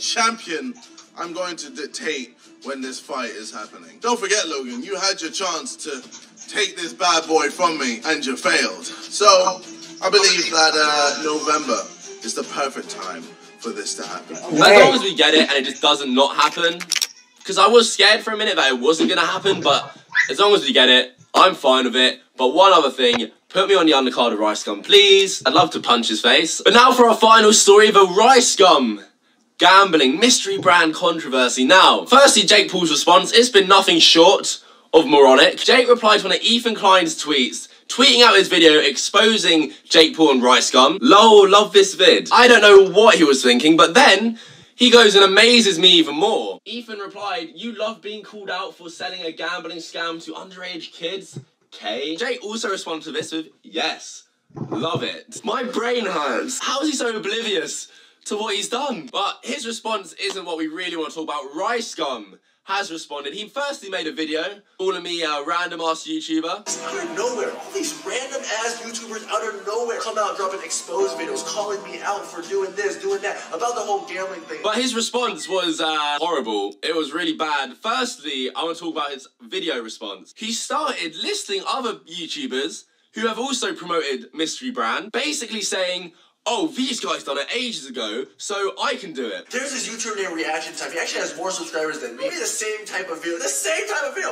champion, I'm going to dictate when this fight is happening. Don't forget, Logan, you had your chance to take this bad boy from me, and you failed. So, I believe that November is the perfect time for this to happen. As long as we get it and it just doesn't not happen, because I was scared for a minute that it wasn't going to happen, but as long as we get it, I'm fine with it. But one other thing, put me on the undercard of Rice Gum, please. I'd love to punch his face. But now for our final story of a Rice Gum gambling mystery brand controversy. Now, firstly, Jake Paul's response, it's been nothing short of moronic. Jake replied to one of Ethan Klein's tweets, tweeting out his video exposing Jake Paul and Rice Gum. Lol, love this vid. I don't know what he was thinking, but then he goes and amazes me even more. Ethan replied, you love being called out for selling a gambling scam to underage kids? K. Jake also responded to this with, yes, love it. My brain hurts. How is he so oblivious to what he's done? But his response isn't what we really want to talk about. Rice Gum has responded. He firstly made a video calling me a random ass YouTuber. Out of nowhere, all these random ass YouTubers out of nowhere come out dropping exposed videos, calling me out for doing this, doing that, about the whole gambling thing. But his response was horrible. It was really bad. Firstly, I want to talk about his video response. He started listing other YouTubers who have also promoted Mystery Brand, basically saying, oh, these guys done it ages ago, so I can do it. There's this YouTuber named Reaction Time. He actually has more subscribers than me. He made the same type of video,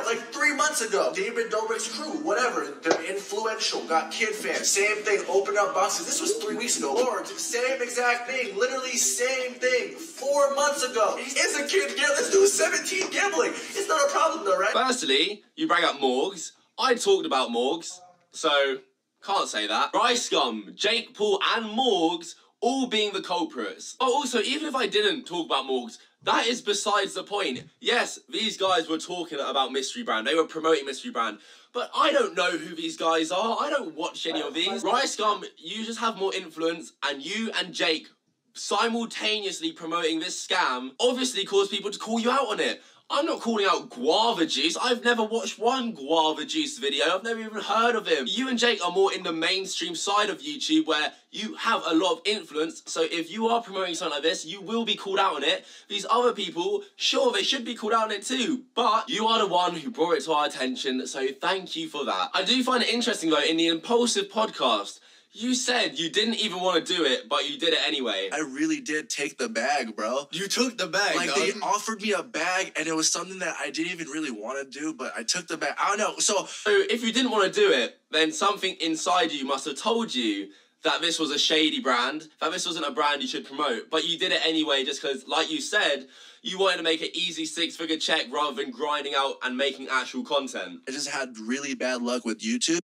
like 3 months ago. David Dobrik's crew, whatever. They're influential, got kid fans. Same thing, open up boxes. This was 3 weeks ago. Lord, same exact thing, literally same thing, 4 months ago. It's a kid gambling. Let's do 17 gambling. It's not a problem though, right? Firstly, you bring up Morgs. I talked about Morgs, so can't say that. Rice Gum, Jake Paul, and Morgs all being the culprits. But also, even if I didn't talk about Morgs, that is besides the point. Yes, these guys were talking about Mystery Brand. They were promoting Mystery Brand. But I don't know who these guys are. I don't watch any of these. Rice Gum, you just have more influence, and you and Jake simultaneously promoting this scam obviously caused people to call you out on it. I'm not calling out guava juice. I've never watched one guava juice video. I've never even heard of him. You and Jake are more in the mainstream side of YouTube where you have a lot of influence. So if you are promoting something like this, you will be called out on it. These other people, sure, they should be called out on it too. But you are the one who brought it to our attention. So thank you for that. I do find it interesting though, in the Impulsive podcast, you said you didn't even want to do it, but you did it anyway. I really did take the bag, bro. You took the bag, like, they offered me a bag, and it was something that I didn't even really want to do, but I took the bag. I don't know, so if you didn't want to do it, then something inside you must have told you that this was a shady brand, that this wasn't a brand you should promote, but you did it anyway just because, like you said, you wanted to make an easy 6-figure check rather than grinding out and making actual content. I just had really bad luck with YouTube.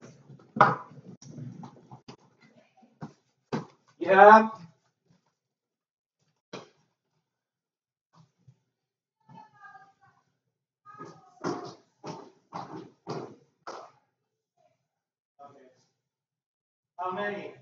Yeah. Okay. How many?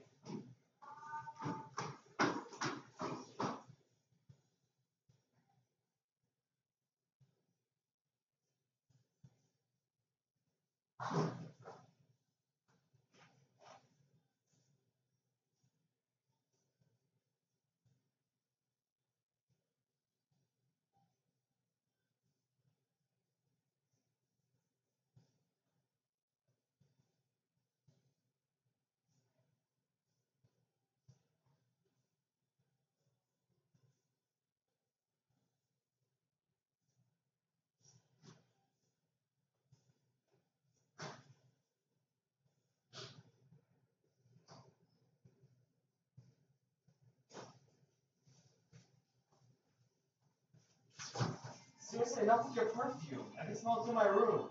Seriously, enough with your perfume. I can smell it through my room.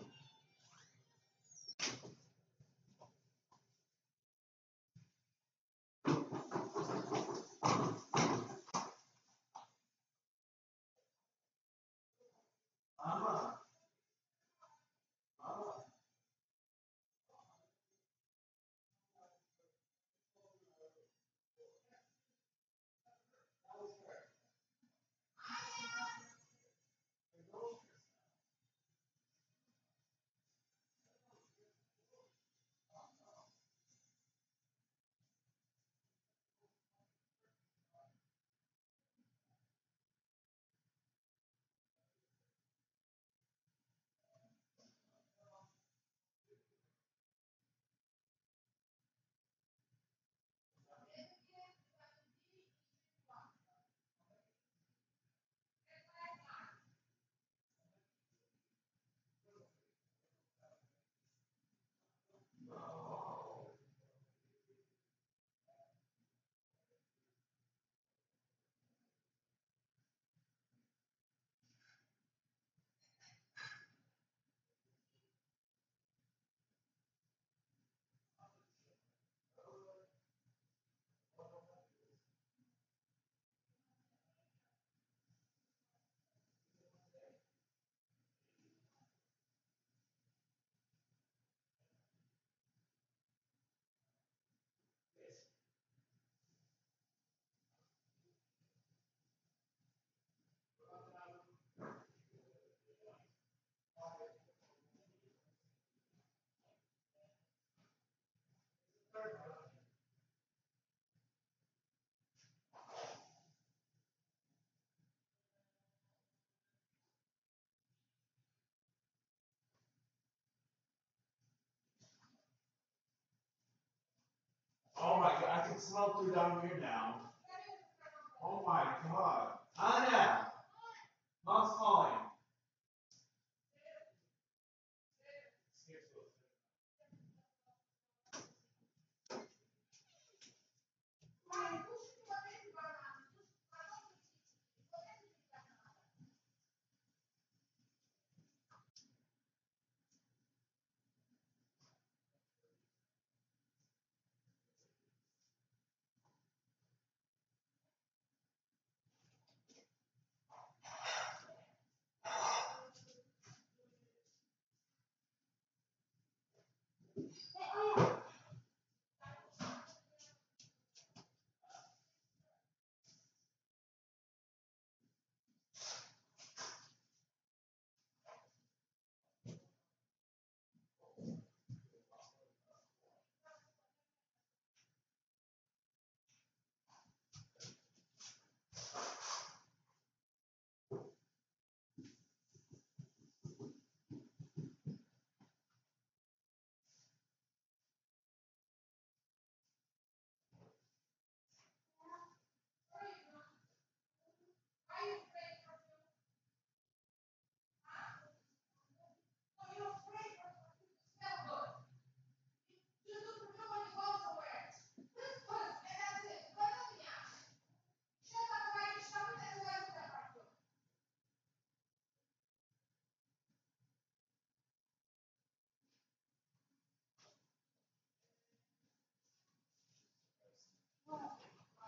can smell through down here now. Oh my god. Anya! Mom's calling.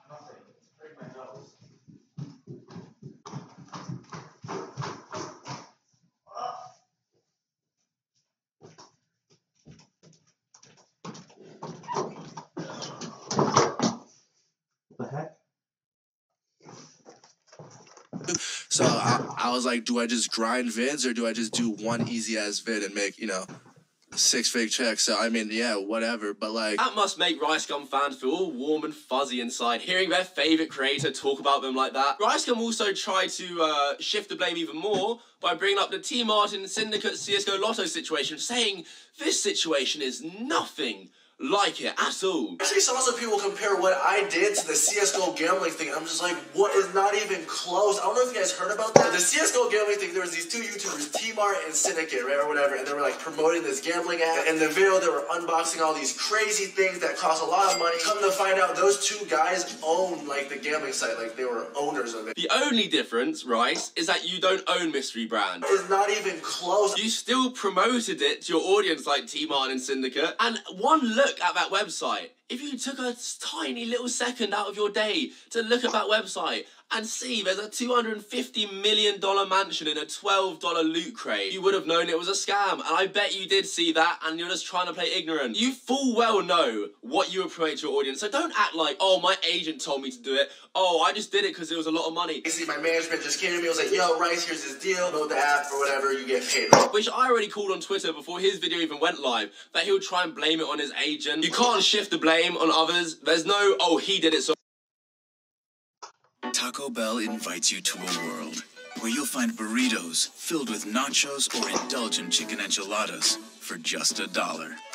Nothing. Break my nose. What the heck? So I was like, do I just grind vids or do I just do one easy ass vid and make, you know, 6 fake checks? So I mean, yeah, whatever. But like, That must make Rice Gum fans feel all warm and fuzzy inside, hearing their favourite creator talk about them like that. Rice Gum also tried to shift the blame even more by bringing up the T Martin Syndicate CSGO Lotto situation, saying this situation is nothing like it at all. I see some other people compare what I did to the CSGO gambling thing. I'm just like, what is not even close? I don't know if you guys heard about that. The CSGO gambling thing, there was these two YouTubers, T-Mart and Syndicate, right, or whatever, and they were like promoting this gambling app. In the video, they were unboxing all these crazy things that cost a lot of money. Come to find out, those two guys own like the gambling site, like they were owners of it. The only difference, Rice, is that you don't own Mystery Brand. It's not even close. You still promoted it to your audience like T Martin Syndicate, and one look at that website, if you took a tiny little second out of your day to look at that website and see there's a $250 million mansion in a $12 loot crate, you would have known it was a scam. And I bet you did see that and you're just trying to play ignorant. You full well know what you were promoting to your audience, so don't act like, oh, my agent told me to do it. Oh, I just did it because it was a lot of money. Basically, my management just came to me and was like, yo, Rice, here's this deal. Load the app or whatever, you get paid. Which I already called on Twitter before his video even went live, that he'll try and blame it on his agent. You can't shift the blame on others. There's no, oh, he did it, so... Taco Bell invites you to a world where you'll find burritos filled with nachos or indulgent chicken enchiladas for just $1.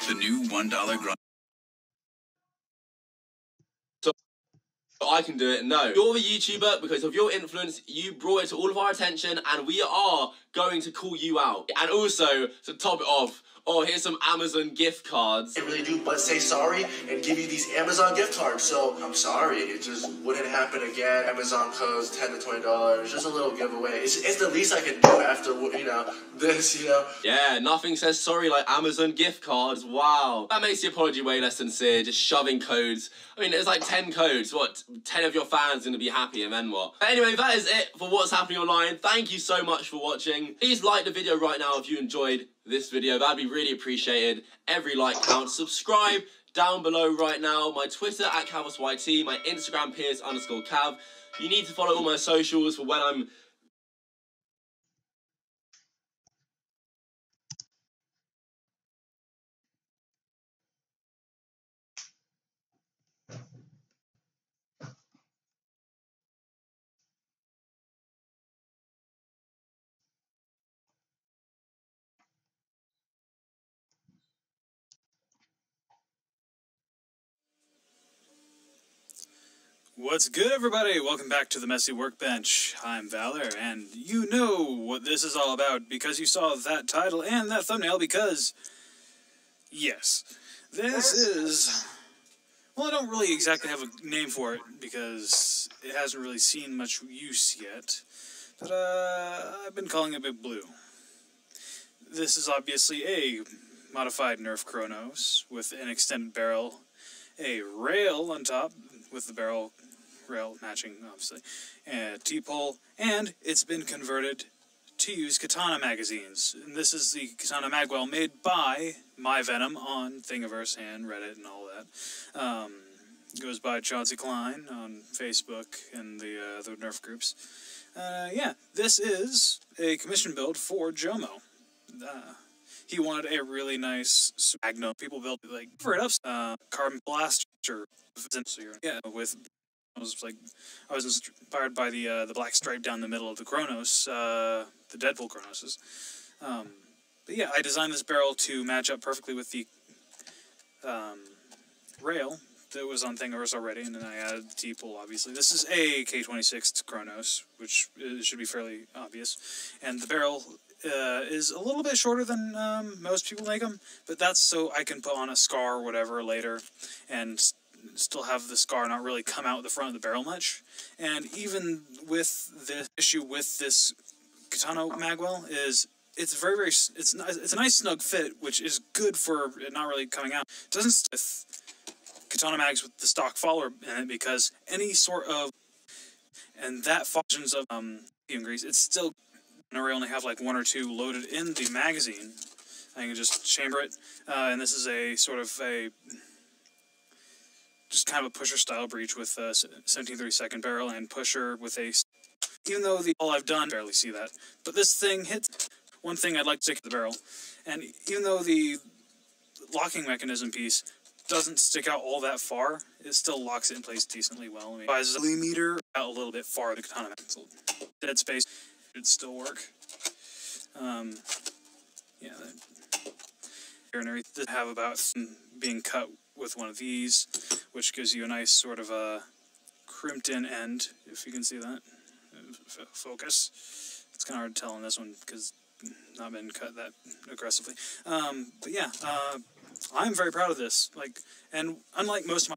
The new $1 grind. I can do it. No. You're the YouTuber because of your influence. You brought it to all of our attention and we are going to call you out. And also, to top it off, oh, here's some Amazon gift cards. They really do, but say sorry and give you these Amazon gift cards. So I'm sorry, it just wouldn't happen again. Amazon codes $10 to $20, just a little giveaway. It's the least I can do after, you know, this, you know. Yeah, nothing says sorry like Amazon gift cards. Wow. That makes the apology way less sincere, just shoving codes. I mean, there's like 10 codes. What, 10 of your fans are going to be happy and then what? But anyway, that is it for what's happening online. Thank you so much for watching. Please like the video right now if you enjoyed this video. That'd be really appreciated. Every like counts. Subscribe down below right now. My Twitter at CavusYT, my Instagram Piers_Cav. You need to follow all my socials for when I'm What's good, everybody? Welcome back to the Messy Workbench. I'm Valor, and you know what this is all about because you saw that title and that thumbnail because, yes, this is... Well, I don't really exactly have a name for it because it hasn't really seen much use yet, but I've been calling it Big Blue. This is obviously a modified Nerf Chronos with an extended barrel, a rail on top with the barrel rail matching, obviously, and a T-pole, and it's been converted to use katana magazines. And this is the katana magwell made by My Venom on Thingiverse and Reddit and all that. It goes by Chauncey Klein on Facebook and the Nerf groups. Yeah, this is a commission build for Jomo. He wanted a really nice Magnum. People built like for it up, carbon blaster. Yeah, with I was inspired by the black stripe down the middle of the Chronos, the Deadpool Chronoses. But yeah, I designed this barrel to match up perfectly with the rail that was on Thingiverse already, and then I added the T-pole, obviously. This is a K26 Chronos, which should be fairly obvious, and the barrel is a little bit shorter than most people make them, but that's so I can put on a scar or whatever later, and still have the scar not really come out the front of the barrel much. And even with the issue with this katana magwell is it's a nice snug fit, which is good for it not really coming out. It doesn't with katana mags with the stock follower in it because any sort of and that functions of grease, it's still gonna only have like one or two loaded in the magazine. I can just chamber it, and this is a sort of a just kind of a pusher style breech with a 1732 barrel and pusher with a, even though all I've done, barely see that, but this thing hits one thing I'd like to stick to the barrel, and even though the locking mechanism piece doesn't stick out all that far, it still locks it in place decently well. I mean, buys a millimeter out a little bit far to katana pencil. Dead space, it'd still work. Yeah, here and everything have about being cut with one of these, which gives you a nice sort of a crimped in end, if you can see that. Focus. It's kind of hard to tell on this one because not been cut that aggressively. But yeah, I'm very proud of this. Like, and unlike most of my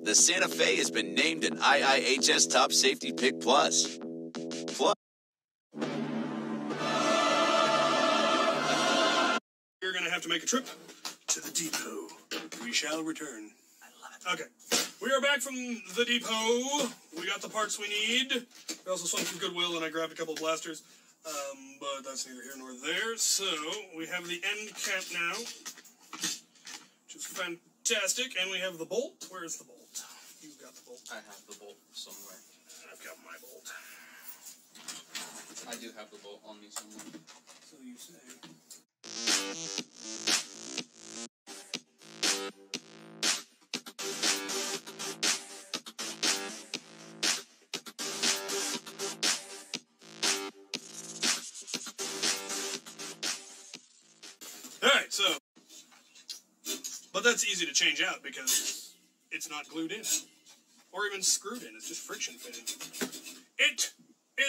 The Santa Fe has been named an IIHS Top Safety Pick Plus. You're going to have to make a trip to the depot. We shall return. I love it. Okay. We are back from the depot. We got the parts we need. We also swung through Goodwill and I grabbed a couple of blasters. But that's neither here nor there. So, we have the end cap now, which is fantastic. And we have the bolt. Where is the bolt? You've got the bolt. I have the bolt somewhere. I've got my bolt. I do have the bolt on me somewhere. So you say. Alright, so, but that's easy to change out because it's not glued in, or even screwed in, it's just friction fitted. It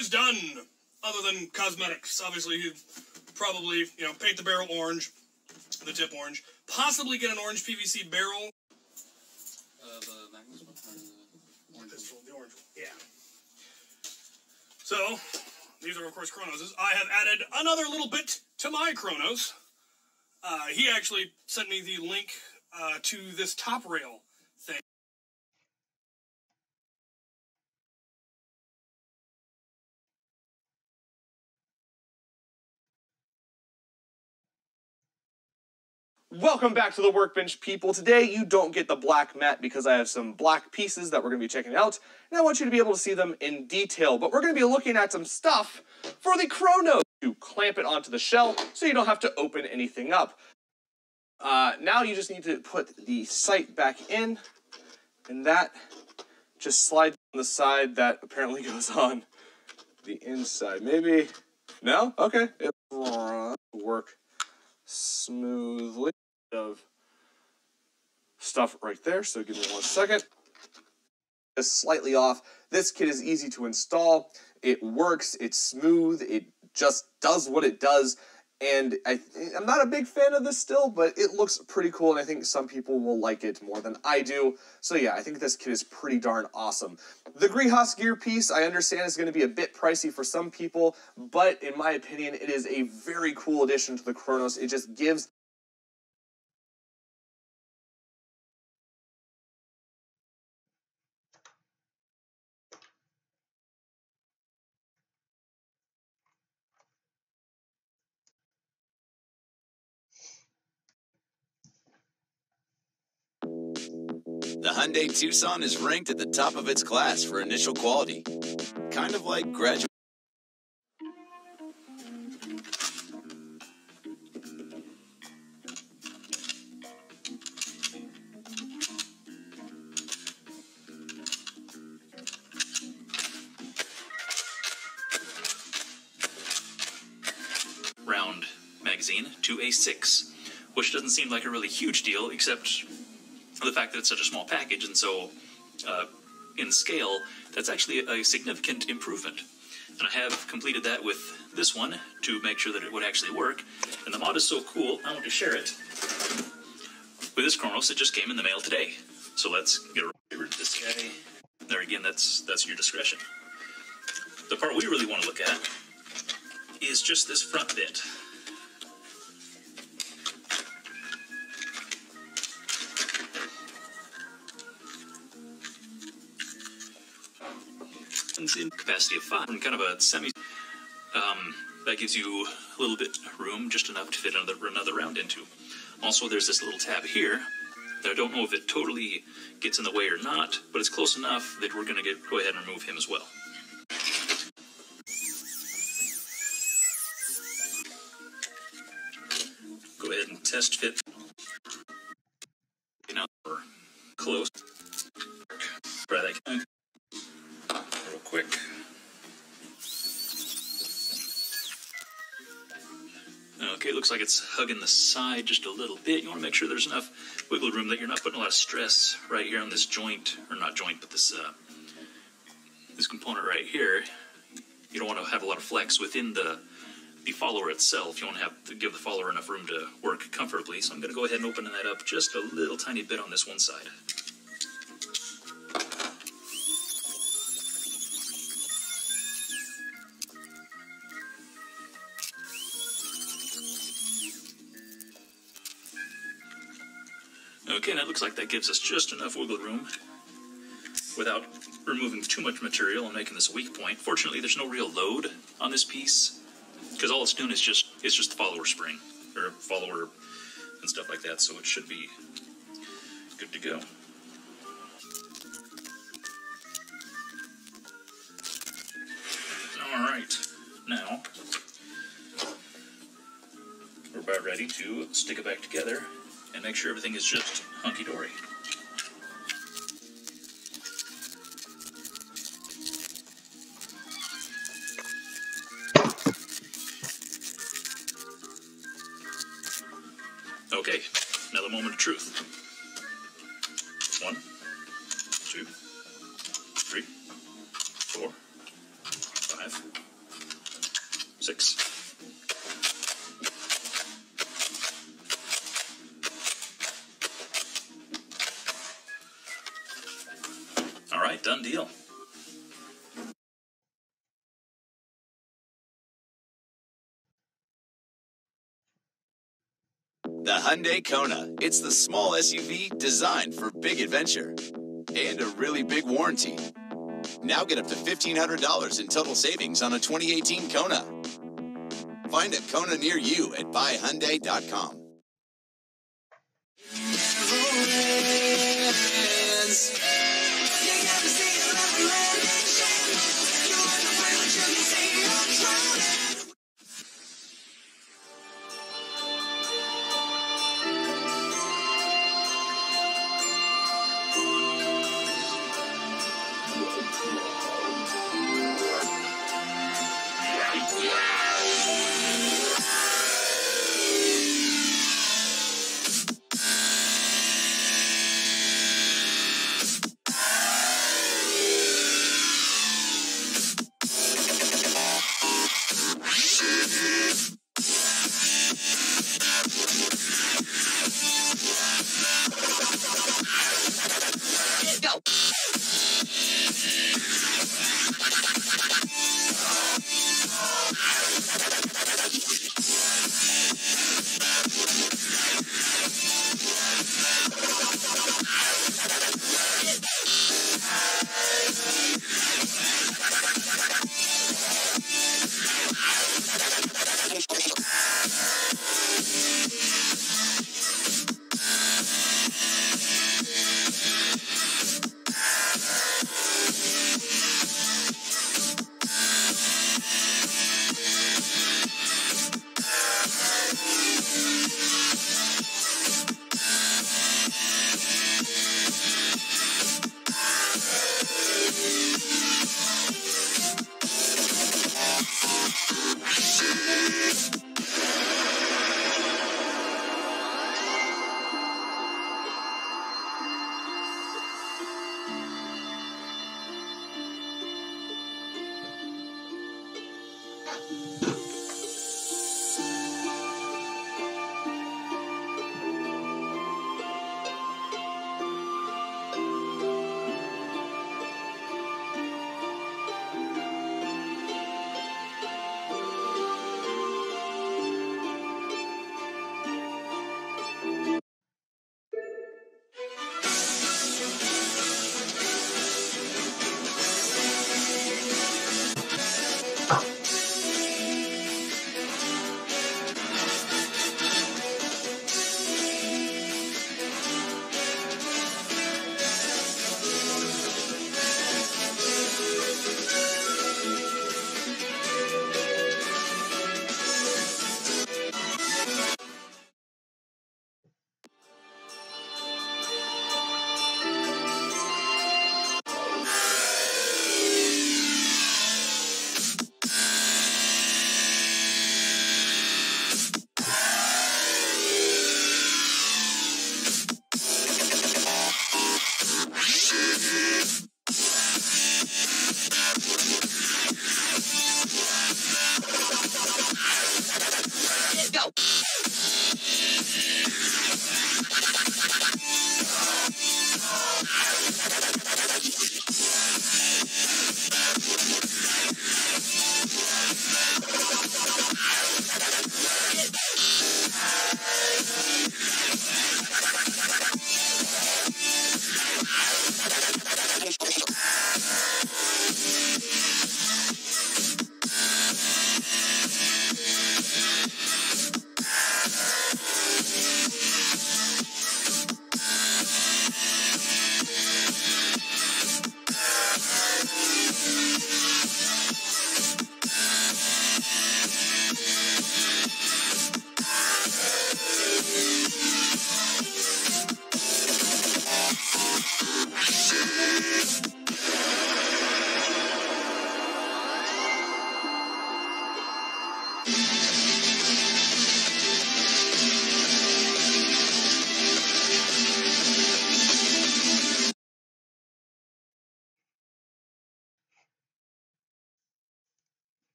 is done, other than cosmetics. Obviously, you probably, paint the barrel orange, the tip orange, possibly get an orange PVC barrel. The magnus one, or the orange one? one, the orange one. Yeah. So, these are, of course, Chronoses. I have added another little bit to my Chronos. He actually sent me the link to this top rail thing. Welcome back to the Workbench, people. Today you don't get the black mat because I have some black pieces that we're going to be checking out, and I want you to be able to see them in detail. But we're going to be looking at some stuff for the Chronos to clamp it onto the shell so you don't have to open anything up. Now you just need to put the sight back in, and that just slides on the side that apparently goes on the inside. Maybe? No? Okay. It'll work smoothly. Of stuff right there, so give me 1 second. Just slightly off. This kit is easy to install. It works. It's smooth. It just does what it does. And I'm not a big fan of this still, but it looks pretty cool, and I think some people will like it more than I do. So yeah, I think this kit is pretty darn awesome. The Greenhouse gear piece, I understand, is going to be a bit pricey for some people, but in my opinion, it is a very cool addition to the Chronos. It just gives The Hyundai Tucson is ranked at the top of its class for initial quality. Kind of like graduate. Round magazine to a 6, which doesn't seem like a really huge deal, except the fact that it's such a small package, and so in scale, that's actually a significant improvement. And I have completed that with this one to make sure that it would actually work. And the mod is so cool, I want to share it with this Chronos. It just came in the mail today. So let's get rid of this guy. There again, that's your discretion. The part we really want to look at is just this front bit. In capacity of 5, and kind of a semi, that gives you a little bit of room, just enough to fit another round into. Also, there's this little tab here that I don't know if it totally gets in the way or not, but it's close enough that we're going to go ahead and remove him as well. Go ahead and test fit. Now we're close. Try that again. Real quick. Okay, looks like it's hugging the side just a little bit. You want to make sure there's enough wiggle room that you're not putting a lot of stress right here on this joint, or not joint, but this this component right here. You don't want to have a lot of flex within the follower itself. You want to have to give the follower enough room to work comfortably. So I'm going to go ahead and open that up just a little tiny bit on this one side. Okay, and it looks like that gives us just enough wiggle room without removing too much material and making this a weak point. Fortunately, there's no real load on this piece, because all it's doing is just the follower spring, or follower and stuff like that, so it should be good to go. Alright, now we're about ready to stick it back together and make sure everything is just hunky-dory. Okay, now the moment of truth. 1, 2, 3, 4, 5, 6. All right, done deal. The Hyundai Kona. It's the small SUV designed for big adventure. And a really big warranty. Now get up to $1,500 in total savings on a 2018 Kona. Find a Kona near you at buyhyundai.com.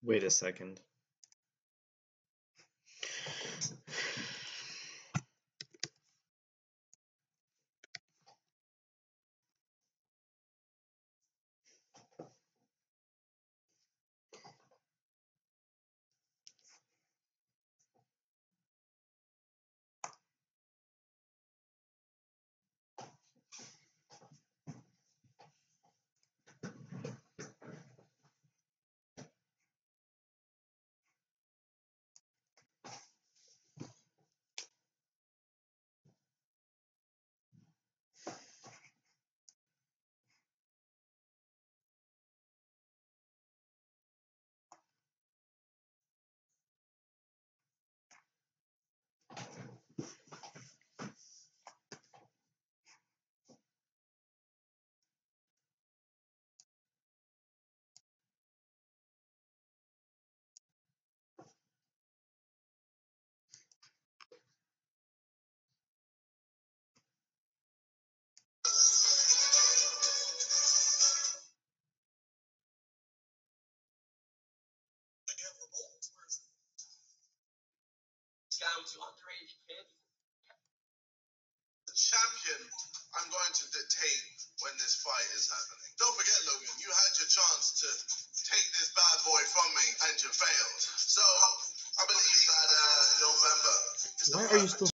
Wait a second. The champion, I'm going to dictate when this fight is happening. Don't forget, Logan, you had your chance to take this bad boy from me and you failed. So I believe that November is the Why are you perfect still